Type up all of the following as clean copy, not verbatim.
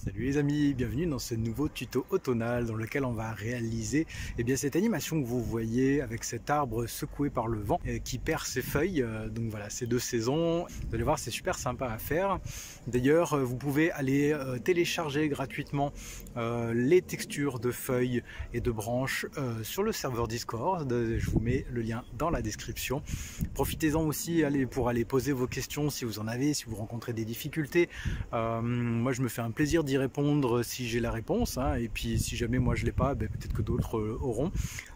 Salut les amis, bienvenue dans ce nouveau tuto automnal dans lequel on va réaliser cette animation que vous voyez avec cet arbre secoué par le vent qui perd ses feuilles. Donc voilà, c'est de saison. Vous allez voir, c'est super sympa à faire. D'ailleurs, vous pouvez aller télécharger gratuitement les textures de feuilles et de branches sur le serveur Discord. Je vous mets le lien dans la description. Profitez-en aussi pour aller poser vos questions si vous en avez, si vous rencontrez des difficultés. Moi, je me fais un plaisir d'y répondre si j'ai la réponse, hein, et puis si jamais moi je l'ai pas, peut-être que d'autres auront.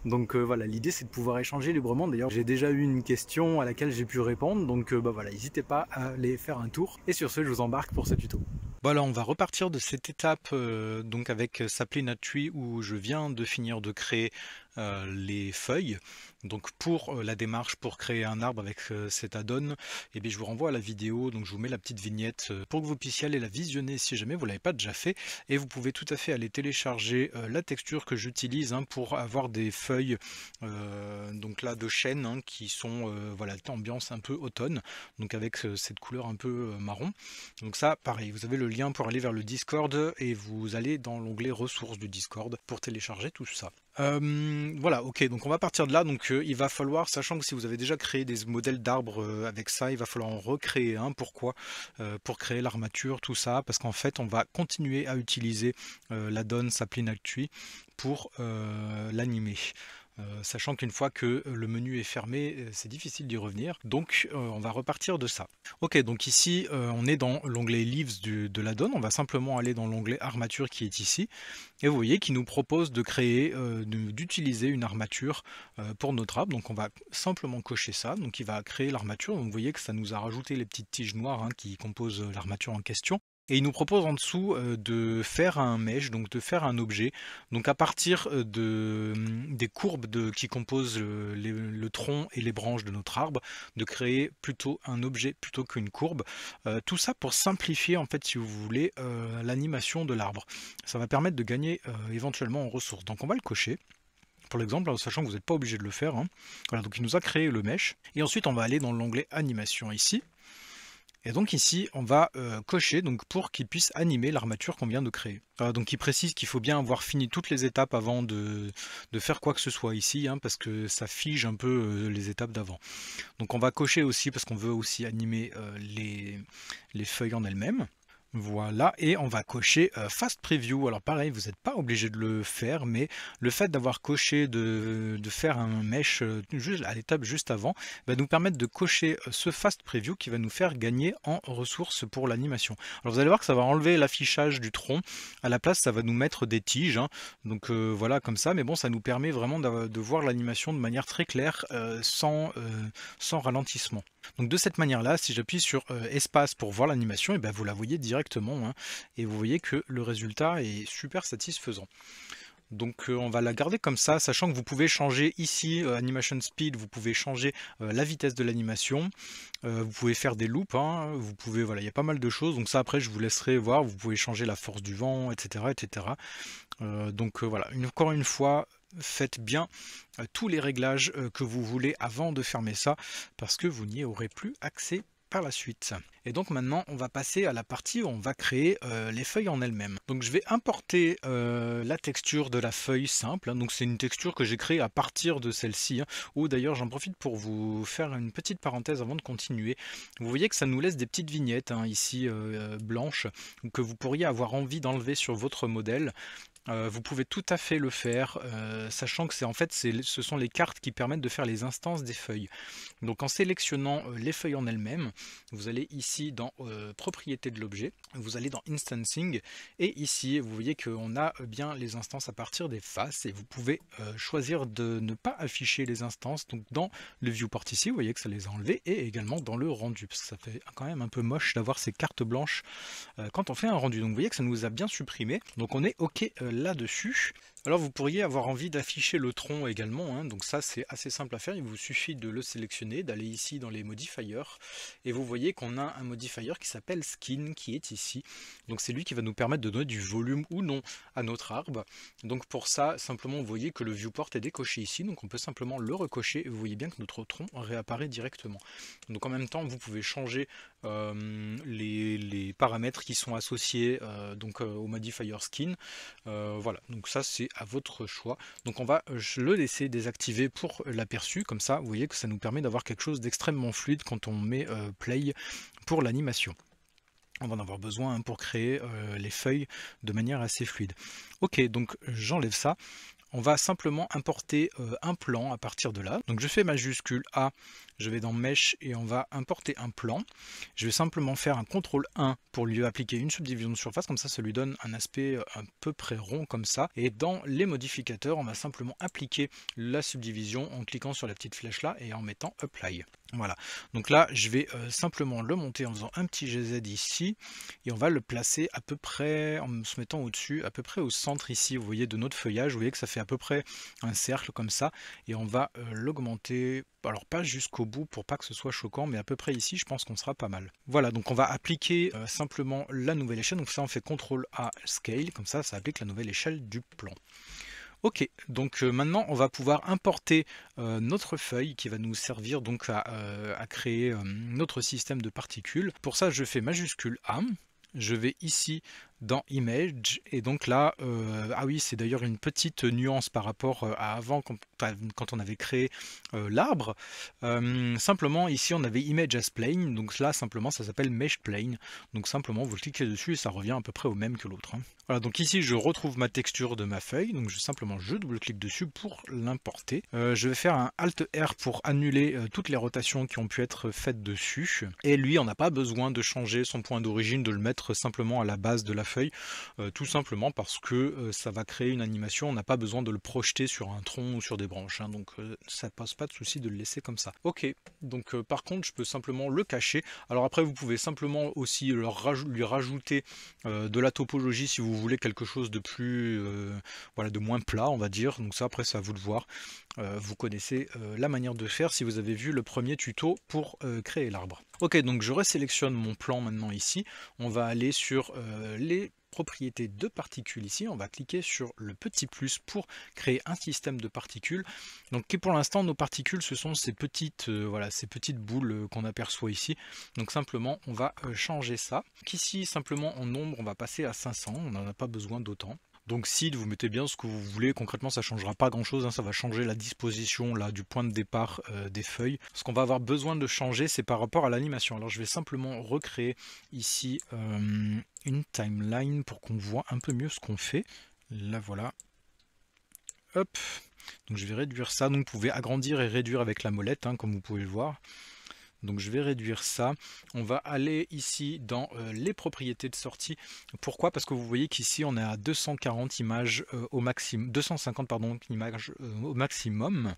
Donc voilà, l'idée c'est de pouvoir échanger librement. D'ailleurs, j'ai déjà eu une question à laquelle j'ai pu répondre, donc voilà, n'hésitez pas à aller faire un tour. Et sur ce, je vous embarque pour ce tuto. Bon alors on va repartir de cette étape donc avec Sapling Tree où je viens de finir de créer les feuilles. Donc pour la démarche pour créer un arbre avec cet add-on, je vous renvoie à la vidéo, donc je vous mets la petite vignette pour que vous puissiez aller la visionner si jamais vous ne l'avez pas déjà fait, et vous pouvez tout à fait aller télécharger la texture que j'utilise pour avoir des feuilles donc là de chêne qui sont voilà, ambiance un peu automne, donc avec cette couleur un peu marron. Donc ça pareil, vous avez le lien pour aller vers le Discord et vous allez dans l'onglet ressources du Discord pour télécharger tout ça. Voilà, ok, donc on va partir de là. Donc il va falloir, sachant que si vous avez déjà créé des modèles d'arbres avec ça, il va falloir en recréer un. Pourquoi? Pour créer l'armature, tout ça, parce qu'en fait on va continuer à utiliser l'add-on Sapling Tree pour l'animer. Sachant qu'une fois que le menu est fermé, c'est difficile d'y revenir. Donc on va repartir de ça. Ok, donc ici on est dans l'onglet Leaves de l'add-on. On va simplement aller dans l'onglet Armature qui est ici. Et vous voyez qu'il nous propose de créer, d'utiliser une armature pour notre arbre. Donc on va simplement cocher ça. Donc il va créer l'armature. Donc vous voyez que ça nous a rajouté les petites tiges noires qui composent l'armature en question. Et il nous propose en dessous de faire un mesh, donc de faire un objet. Donc à partir des courbes qui composent le tronc et les branches de notre arbre, de créer plutôt un objet plutôt qu'une courbe. Tout ça pour simplifier en fait, si vous voulez, l'animation de l'arbre. Ça va permettre de gagner éventuellement en ressources. Donc on va le cocher. Pour l'exemple, sachant que vous n'êtes pas obligé de le faire. Voilà, donc il nous a créé le mesh. Et ensuite on va aller dans l'onglet animation ici. Et donc ici, on va cocher donc, pour qu'il puisse animer l'armature qu'on vient de créer. Donc il précise qu'il faut bien avoir fini toutes les étapes avant de faire quoi que ce soit ici, parce que ça fige un peu les étapes d'avant. Donc on va cocher aussi parce qu'on veut aussi animer les feuilles en elles-mêmes. Voilà, et on va cocher Fast Preview. Alors pareil, vous n'êtes pas obligé de le faire, mais le fait d'avoir coché de faire un mesh à l'étape juste avant va nous permettre de cocher ce Fast Preview qui va nous faire gagner en ressources pour l'animation. Alors vous allez voir que ça va enlever l'affichage du tronc. À la place, ça va nous mettre des tiges. Donc voilà, comme ça. Mais bon, ça nous permet vraiment de voir l'animation de manière très claire, sans ralentissement. Donc de cette manière-là, si j'appuie sur espace pour voir l'animation, vous la voyez directement, et vous voyez que le résultat est super satisfaisant. Donc on va la garder comme ça, sachant que vous pouvez changer ici Animation Speed, vous pouvez changer la vitesse de l'animation, vous pouvez faire des loops, vous pouvez, voilà, il y a pas mal de choses. Donc ça après je vous laisserai voir, vous pouvez changer la force du vent, etc. etc. Donc voilà, encore une fois, faites bien tous les réglages que vous voulez avant de fermer ça, parce que vous n'y aurez plus accès par la suite. Et donc maintenant on va passer à la partie où on va créer les feuilles en elles-mêmes. Donc je vais importer la texture de la feuille simple, donc c'est une texture que j'ai créée à partir de celle-ci, où d'ailleurs j'en profite pour vous faire une petite parenthèse avant de continuer. Vous voyez que ça nous laisse des petites vignettes ici blanches, que vous pourriez avoir envie d'enlever sur votre modèle. Vous pouvez tout à fait le faire, sachant que ce sont les cartes qui permettent de faire les instances des feuilles. Donc en sélectionnant les feuilles en elles-mêmes, vous allez ici dans propriété de l'objet, vous allez dans instancing, et ici vous voyez qu'on a bien les instances à partir des faces, et vous pouvez choisir de ne pas afficher les instances. Donc dans le viewport ici, vous voyez que ça les a enlevées, et également dans le rendu, parce que ça fait quand même un peu moche d'avoir ces cartes blanches quand on fait un rendu. Donc vous voyez que ça nous a bien supprimé, donc on est ok là-dessus. Alors vous pourriez avoir envie d'afficher le tronc également, donc ça c'est assez simple à faire. Il vous suffit de le sélectionner, d'aller ici dans les modifiers, et vous voyez qu'on a un modifier qui s'appelle skin qui est ici. Donc c'est lui qui va nous permettre de donner du volume ou non à notre arbre. Donc pour ça, simplement vous voyez que le viewport est décoché ici, donc on peut simplement le recocher, et vous voyez bien que notre tronc réapparaît directement. Donc en même temps vous pouvez changer les paramètres qui sont associés au modifier skin. Voilà, donc ça c'est à votre choix. Donc on va le laisser désactiver pour l'aperçu, comme ça vous voyez que ça nous permet d'avoir quelque chose d'extrêmement fluide quand on met play pour l'animation. On va en avoir besoin pour créer les feuilles de manière assez fluide. Ok, donc j'enlève ça. On va simplement importer un plan à partir de là. Donc je fais majuscule A, je vais dans Mesh et on va importer un plan. Je vais simplement faire un CTRL 1 pour lui appliquer une subdivision de surface, comme ça lui donne un aspect à peu près rond comme ça. Et dans les modificateurs, on va simplement appliquer la subdivision en cliquant sur la petite flèche là et en mettant Apply. Voilà, donc là je vais simplement le monter en faisant un petit GZ ici et on va le placer à peu près en se mettant au-dessus, à peu près au centre ici, vous voyez, de notre feuillage. Vous voyez que ça fait à peu près un cercle comme ça et on va l'augmenter, alors pas jusqu'au bout pour pas que ce soit choquant, mais à peu près ici je pense qu'on sera pas mal. Voilà, donc on va appliquer simplement la nouvelle échelle. Donc ça on fait CTRL A Scale, comme ça applique la nouvelle échelle du plan. Ok, donc maintenant on va pouvoir importer notre feuille qui va nous servir donc à créer notre système de particules. Pour ça je fais majuscule A, je vais ici dans Image et donc là, ah oui, c'est d'ailleurs une petite nuance par rapport à avant quand on avait créé l'arbre. Simplement ici on avait Image as Plane, donc là simplement ça s'appelle Mesh Plane. Donc simplement vous cliquez dessus et ça revient à peu près au même que l'autre. Voilà, donc ici je retrouve ma texture de ma feuille, donc je double-clique dessus pour l'importer. Je vais faire un Alt R pour annuler toutes les rotations qui ont pu être faites dessus. Et lui, on n'a pas besoin de changer son point d'origine, de le mettre simplement à la base de la feuille, tout simplement parce que ça va créer une animation. On n'a pas besoin de le projeter sur un tronc ou sur des branches, donc ça pose pas de souci de le laisser comme ça. Ok, donc par contre je peux simplement le cacher. Alors après vous pouvez simplement aussi lui rajouter de la topologie si vous voulez quelque chose de plus voilà, de moins plat, on va dire. Donc ça après c'est à vous de voir. Vous connaissez la manière de faire si vous avez vu le premier tuto pour créer l'arbre. Ok, donc je resélectionne mon plan maintenant ici. On va aller sur les propriétés de particules ici, on va cliquer sur le petit plus pour créer un système de particules. Donc pour l'instant nos particules ce sont ces petites voilà, ces petites boules qu'on aperçoit ici. Donc simplement on va changer ça. Ici simplement en nombre on va passer à 500, on n'en a pas besoin d'autant. Donc seed, vous mettez bien ce que vous voulez, concrètement ça ne changera pas grand chose, ça va changer la disposition là du point de départ des feuilles. Ce qu'on va avoir besoin de changer c'est par rapport à l'animation. Alors je vais simplement recréer ici une timeline pour qu'on voit un peu mieux ce qu'on fait. Là voilà. Hop, donc je vais réduire ça, donc vous pouvez agrandir et réduire avec la molette comme vous pouvez le voir. Donc je vais réduire ça. On va aller ici dans les propriétés de sortie. Pourquoi? Parce que vous voyez qu'ici on est à 240 images au maximum, 250 pardon, images au maximum.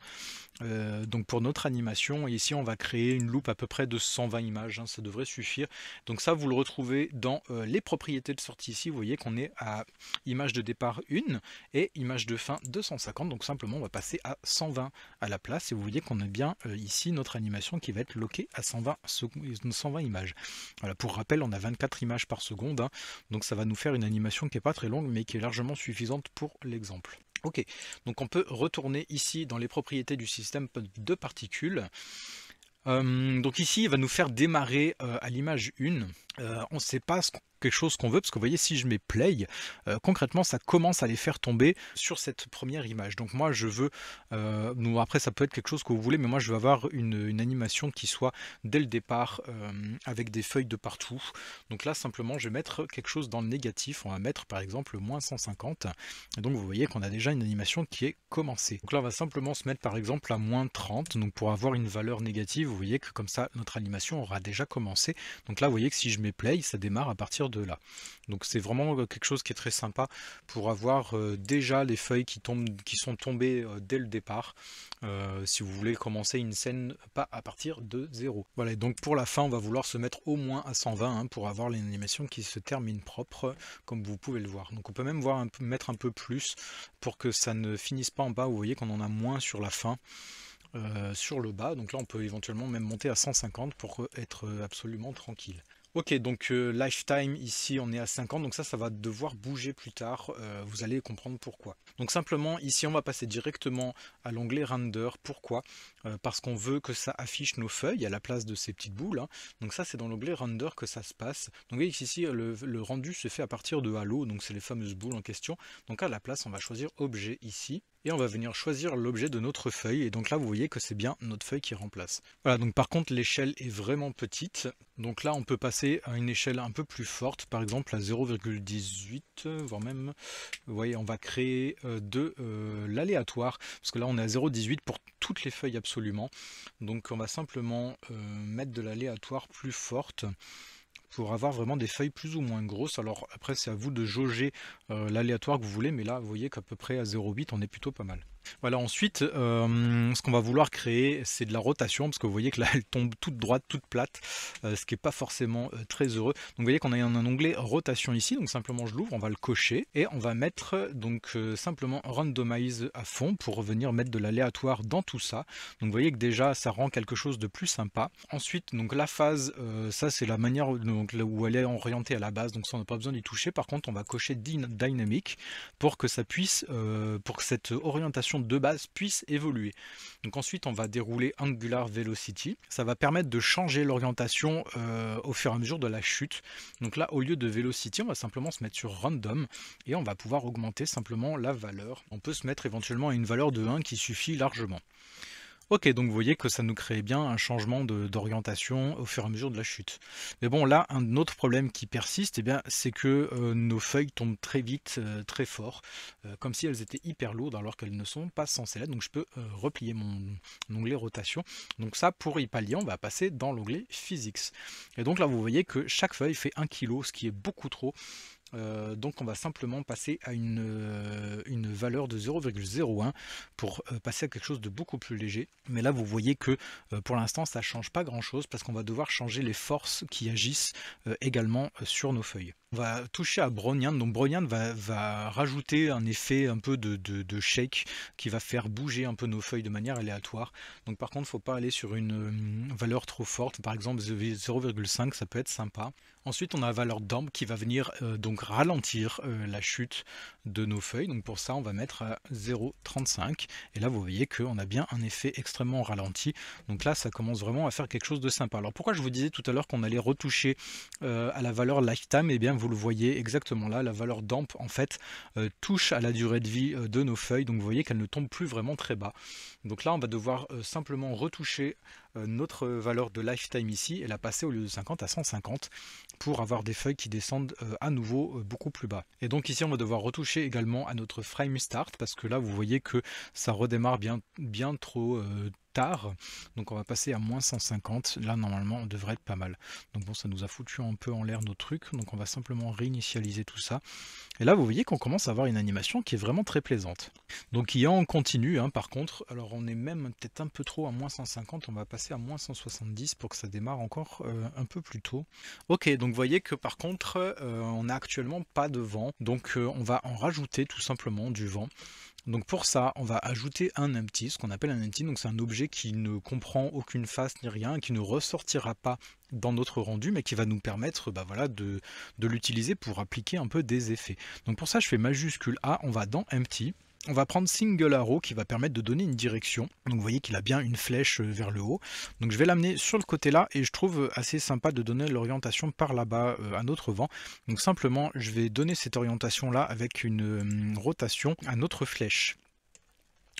Donc pour notre animation, ici on va créer une loupe à peu près de 120 images, ça devrait suffire. Donc ça vous le retrouvez dans les propriétés de sortie ici. Vous voyez qu'on est à image de départ 1 et image de fin 250. Donc simplement on va passer à 120 à la place et vous voyez qu'on a bien ici notre animation qui va être loquée à 120 images. Voilà, pour rappel, on a 24 images par seconde, donc ça va nous faire une animation qui n'est pas très longue, mais qui est largement suffisante pour l'exemple. Ok, donc on peut retourner ici dans les propriétés du système de particules. Donc ici, il va nous faire démarrer à l'image 1. On ne sait pas quelque chose qu'on veut, parce que vous voyez, si je mets play, concrètement ça commence à les faire tomber sur cette première image. Donc moi je veux, après ça peut être quelque chose que vous voulez, mais moi je veux avoir une animation qui soit dès le départ avec des feuilles de partout. Donc là simplement je vais mettre quelque chose dans le négatif, on va mettre par exemple moins 150, et donc vous voyez qu'on a déjà une animation qui est commencée. Donc là on va simplement se mettre par exemple à moins 30, donc pour avoir une valeur négative, vous voyez que comme ça notre animation aura déjà commencé. Donc là vous voyez que si je mets play, ça démarre à partir de là. Donc c'est vraiment quelque chose qui est très sympa pour avoir déjà les feuilles qui sont tombées dès le départ, si vous voulez commencer une scène pas à partir de 0. Voilà, et donc pour la fin on va vouloir se mettre au moins à 120 pour avoir l'animation qui se termine propre, comme vous pouvez le voir. Donc on peut même mettre un peu plus pour que ça ne finisse pas en bas. Vous voyez qu'on en a moins sur la fin. Sur le bas, donc là on peut éventuellement même monter à 150 pour être absolument tranquille. Ok, donc lifetime ici on est à 50, donc ça va devoir bouger plus tard, vous allez comprendre pourquoi. Donc simplement ici on va passer directement à l'onglet render. Pourquoi? Parce qu'on veut que ça affiche nos feuilles à la place de ces petites boules, hein. Donc ça c'est dans l'onglet render que ça se passe. Donc vous voyez qu'ici le rendu se fait à partir de Halo, donc c'est les fameuses boules en question. Donc à la place on va choisir objet ici. Et on va venir choisir l'objet de notre feuille. Et donc là, vous voyez que c'est bien notre feuille qui remplace. Voilà, donc par contre, l'échelle est vraiment petite. Donc là, on peut passer à une échelle un peu plus forte, par exemple à 0,18, voire même, vous voyez, on va créer de l'aléatoire. Parce que là, on est à 0,18 pour toutes les feuilles absolument. Donc on va simplement mettre de l'aléatoire plus forte pour avoir vraiment des feuilles plus ou moins grosses. Alors après c'est à vous de jauger l'aléatoire que vous voulez, mais là vous voyez qu'à peu près à 0,8 on est plutôt pas mal. Voilà, ensuite ce qu'on va vouloir créer c'est de la rotation, parce que vous voyez que là elle tombe toute droite, toute plate, ce qui n'est pas forcément très heureux. Donc vous voyez qu'on a un onglet rotation ici, donc simplement je l'ouvre, on va le cocher et on va mettre donc simplement randomize à fond pour venir mettre de l'aléatoire dans tout ça. Donc vous voyez que déjà ça rend quelque chose de plus sympa. Ensuite donc la phase, ça c'est la manière donc, où elle est orientée à la base, donc ça on n'a pas besoin d'y toucher. Par contre on va cocher dynamic pour que ça puisse, pour que cette orientation de base puisse évoluer. Donc ensuite on va dérouler Angular Velocity, ça va permettre de changer l'orientation au fur et à mesure de la chute. Donc là au lieu de Velocity on va simplement se mettre sur Random et on va pouvoir augmenter simplement la valeur. On peut se mettre éventuellement à une valeur de 1 qui suffit largement. Ok, donc vous voyez que ça nous crée bien un changement d'orientation au fur et à mesure de la chute. Mais bon, là, un autre problème qui persiste, eh bien, c'est que nos feuilles tombent très vite, très fort, comme si elles étaient hyper lourdes alors qu'elles ne sont pas censées l'être. Donc je peux replier mon onglet rotation. Donc ça, pour y pallier, on va passer dans l'onglet Physics. Et donc là, vous voyez que chaque feuille fait 1 kg, ce qui est beaucoup trop. Donc on va simplement passer à une valeur de 0,01 pour passer à quelque chose de beaucoup plus léger. Mais là vous voyez que pour l'instant ça ne change pas grand chose, parce qu'on va devoir changer les forces qui agissent également sur nos feuilles. On va toucher à Brownian. Donc Brownian va rajouter un effet un peu de shake qui va faire bouger un peu nos feuilles de manière aléatoire. Donc par contre il ne faut pas aller sur une valeur trop forte, par exemple 0,5, ça peut être sympa. Ensuite on a la valeur damp qui va venir donc ralentir la chute de nos feuilles. Donc pour ça on va mettre à 0,35 et là vous voyez qu'on a bien un effet extrêmement ralenti. Donc là ça commence vraiment à faire quelque chose de sympa. Alors pourquoi je vous disais tout à l'heure qu'on allait retoucher à la valeur lifetime? Et bien vous le voyez exactement là, la valeur damp en fait touche à la durée de vie de nos feuilles. Donc vous voyez qu'elle ne tombe plus vraiment très bas. Donc là on va devoir simplement retoucher notre valeur de lifetime ici et la passer au lieu de 50 à 150 pour avoir des feuilles qui descendent à nouveau beaucoup plus bas. Et donc ici on va devoir retoucher également à notre frame start, parce que là vous voyez que ça redémarre bien trop tard. Donc on va passer à moins 150. Là normalement on devrait être pas mal. Donc bon, ça nous a foutu un peu en l'air nos trucs, donc on va simplement réinitialiser tout ça. Et là vous voyez qu'on commence à avoir une animation qui est vraiment très plaisante. Donc il y a en continu hein, par contre. Alors on est même peut-être un peu trop à moins 150, on va passer à moins 170 pour que ça démarre encore un peu plus tôt. Ok, donc vous voyez que par contre on n'a actuellement pas de vent, donc on va en rajouter tout simplement du vent. Donc pour ça, on va ajouter un empty, ce qu'on appelle un empty, donc c'est un objet qui ne comprend aucune face ni rien, qui ne ressortira pas dans notre rendu, mais qui va nous permettre voilà, de l'utiliser pour appliquer un peu des effets. Donc pour ça, je fais majuscule A, on va dans empty. On va prendre single arrow qui va permettre de donner une direction. Donc vous voyez qu'il a bien une flèche vers le haut. Donc je vais l'amener sur le côté là et je trouve assez sympa de donner l'orientation par là-bas à notre vent. Donc simplement je vais donner cette orientation là avec une rotation à notre flèche.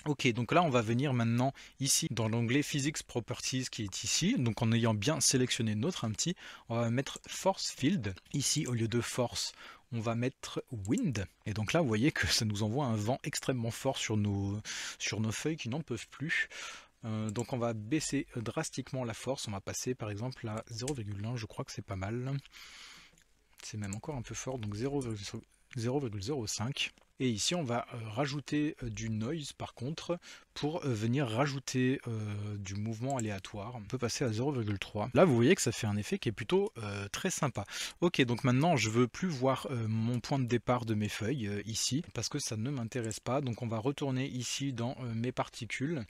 Ok, donc là on va venir maintenant ici dans l'onglet Physics Properties qui est ici. Donc en ayant bien sélectionné notre empty, on va mettre Force Field. Ici au lieu de Force, on va mettre Wind. Et donc là vous voyez que ça nous envoie un vent extrêmement fort sur nos feuilles qui n'en peuvent plus. Donc on va baisser drastiquement la force. On va passer par exemple à 0,1, je crois que c'est pas mal. C'est même encore un peu fort, donc 0,05. Et ici on va rajouter du noise par contre pour venir rajouter du mouvement aléatoire. On peut passer à 0,3. Là vous voyez que ça fait un effet qui est plutôt très sympa. Ok, donc maintenant je veux plus voir mon point de départ de mes feuilles ici parce que ça ne m'intéresse pas. Donc on va retourner ici dans mes particules.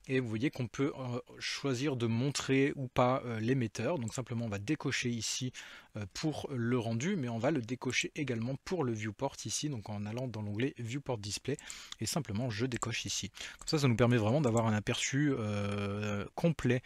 Et vous voyez qu'on peut choisir de montrer ou pas l'émetteur. Donc simplement on va décocher ici pour le rendu, mais on va le décocher également pour le viewport ici, donc en allant dans l'onglet viewport display, et simplement je décoche ici. Comme ça nous permet vraiment d'avoir un aperçu complet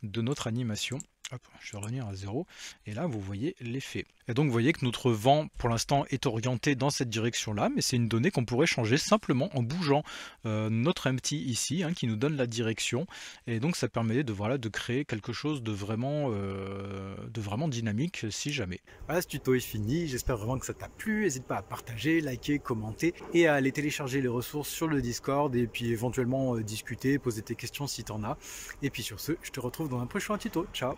de notre animation. Hop, je vais revenir à 0 et là vous voyez l'effet. Et donc vous voyez que notre vent pour l'instant est orienté dans cette direction là, mais c'est une donnée qu'on pourrait changer simplement en bougeant notre empty ici, qui nous donne la direction, et donc ça permet de, voilà, de créer quelque chose de vraiment dynamique si jamais. Voilà, ce tuto est fini, j'espère vraiment que ça t'a plu. N'hésite pas à partager, liker, commenter et à aller télécharger les ressources sur le Discord et puis éventuellement discuter, poser tes questions si t'en as. Et puis sur ce, je te retrouve dans un prochain tuto. Ciao!